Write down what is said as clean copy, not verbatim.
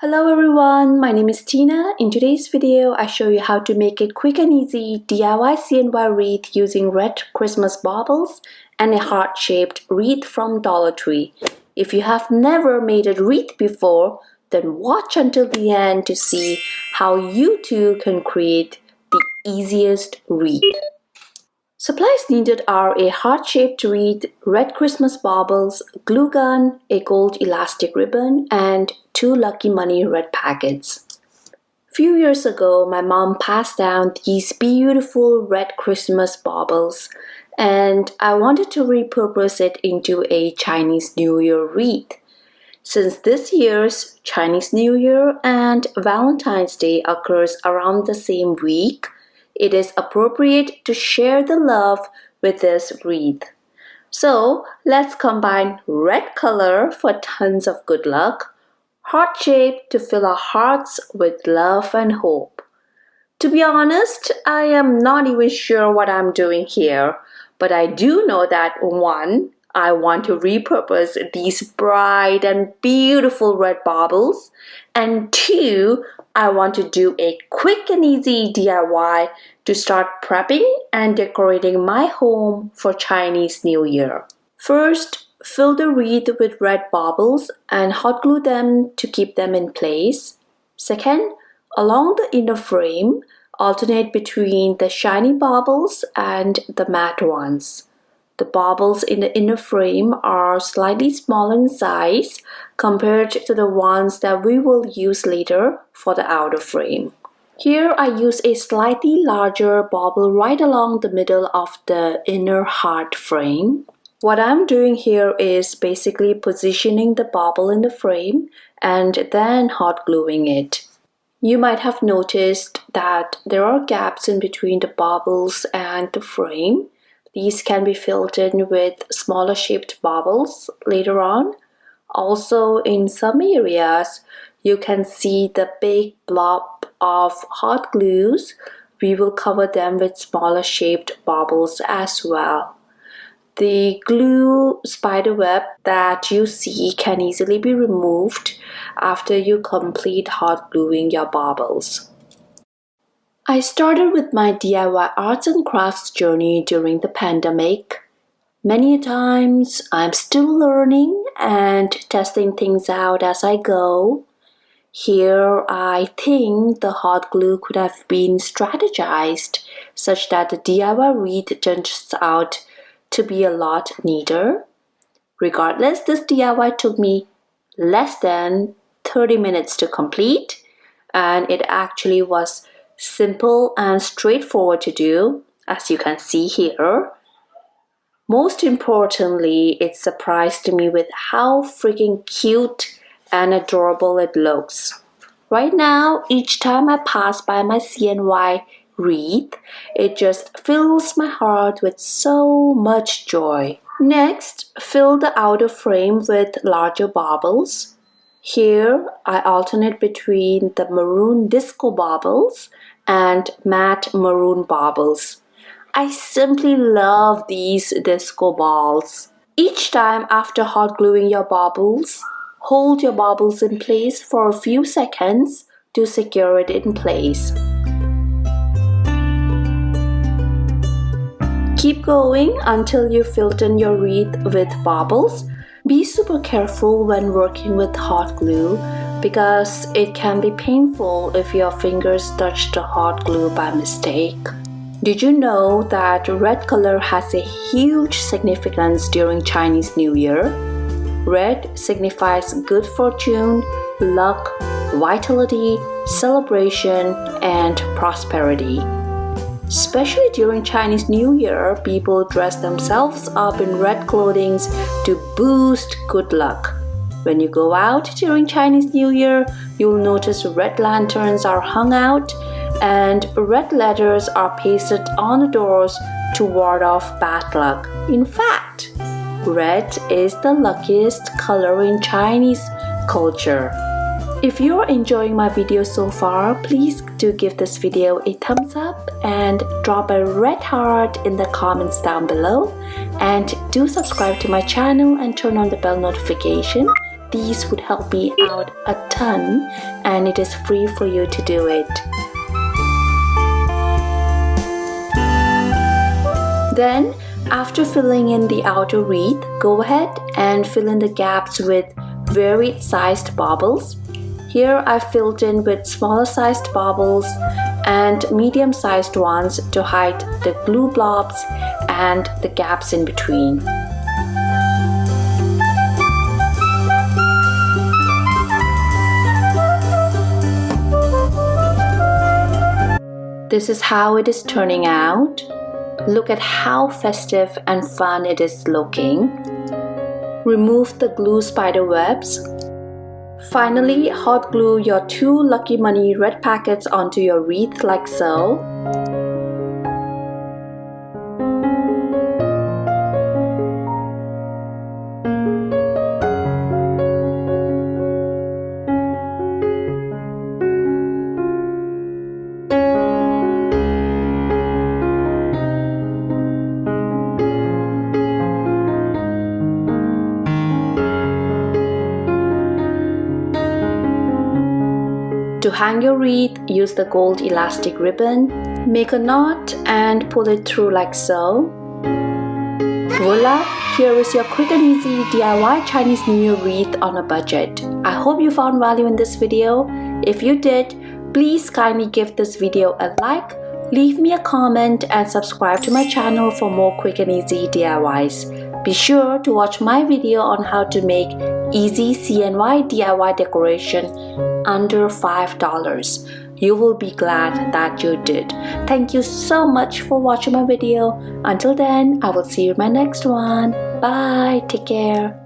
Hello everyone, my name is Tina. In today's video, I show you how to make a quick and easy DIY Cny wreath using red Christmas baubles and a heart-shaped wreath from Dollar Tree. If you have never made a wreath before, then watch until the end to see how you too can create the easiest wreath. Supplies needed are a heart-shaped wreath, red Christmas baubles, glue gun, a gold elastic ribbon, and 2 Lucky Money red packets. Few years ago, my mom passed down these beautiful red Christmas baubles, and I wanted to repurpose it into a Chinese New Year wreath. Since this year's Chinese New Year and Valentine's Day occurs around the same week, it is appropriate to share the love with this wreath. So let's combine red color for tons of good luck, heart shape to fill our hearts with love and hope. To be honest, I am not even sure what I'm doing here, but I do know that 1, I want to repurpose these bright and beautiful red baubles, and 2, I want to do a quick and easy DIY to start prepping and decorating my home for Chinese New Year. First, fill the wreath with red baubles and hot glue them to keep them in place. Second, along the inner frame, alternate between the shiny baubles and the matte ones. The baubles in the inner frame are slightly smaller in size compared to the ones that we will use later for the outer frame. Here I use a slightly larger bauble right along the middle of the inner heart frame. What I'm doing here is basically positioning the bauble in the frame and then hot gluing it. You might have noticed that there are gaps in between the baubles and the frame. These can be filled in with smaller shaped baubles later on. Also, in some areas, you can see the big blob of hot glues. We will cover them with smaller shaped baubles as well. The glue spiderweb that you see can easily be removed after you complete hot gluing your baubles. I started with my DIY arts and crafts journey during the pandemic. Many times I'm still learning and testing things out as I go. Here I think the hot glue could have been strategized such that the DIY wreath turns out to be a lot neater. Regardless, this DIY took me less than 30 minutes to complete, and it actually was simple and straightforward to do, as you can see here. Most importantly, it surprised me with how freaking cute and adorable it looks. Right now, each time I pass by my Cny wreath, it just fills my heart with so much joy. Next, fill the outer frame with larger baubles. Here, I alternate between the maroon disco baubles and matte maroon baubles. I simply love these disco balls. Each time after hot gluing your baubles, hold your baubles in place for a few seconds to secure it in place. Keep going until you filled in your wreath with baubles. Be super careful when working with hot glue because it can be painful if your fingers touch the hot glue by mistake. Did you know that red color has a huge significance during Chinese New Year? Red signifies good fortune, luck, vitality, celebration, and prosperity. Especially during Chinese New Year, people dress themselves up in red clothing to boost good luck. When you go out during Chinese New Year, you'll notice red lanterns are hung out and red letters are pasted on the doors to ward off bad luck. In fact, red is the luckiest color in Chinese culture. If you're enjoying my video so far, please do give this video a thumbs up and drop a red heart in the comments down below. And do subscribe to my channel and turn on the bell notification these would help me out a ton, and it is free for you to do it. Then, after filling in the outer wreath, go ahead and fill in the gaps with varied sized baubles. Here I filled in with smaller sized baubles and medium sized ones to hide the glue blobs and the gaps in between. This is how it is turning out. Look at how festive and fun it is looking. Remove the glue spider webs. Finally, hot glue your 2 Lucky Money red packets onto your wreath like so. To hang your wreath, use the gold elastic ribbon. Make a knot and pull it through like so. Voila! Here is your quick and easy DIY Chinese New Year wreath on a budget. I hope you found value in this video. If you did, please kindly give this video a like, leave me a comment and subscribe to my channel for more quick and easy DIYs. Be sure to watch my video on how to make easy CNY DIY decoration under $5. You will be glad that you did. Thank you so much for watching my video. Until then, I will see you in my next one. Bye. Take care.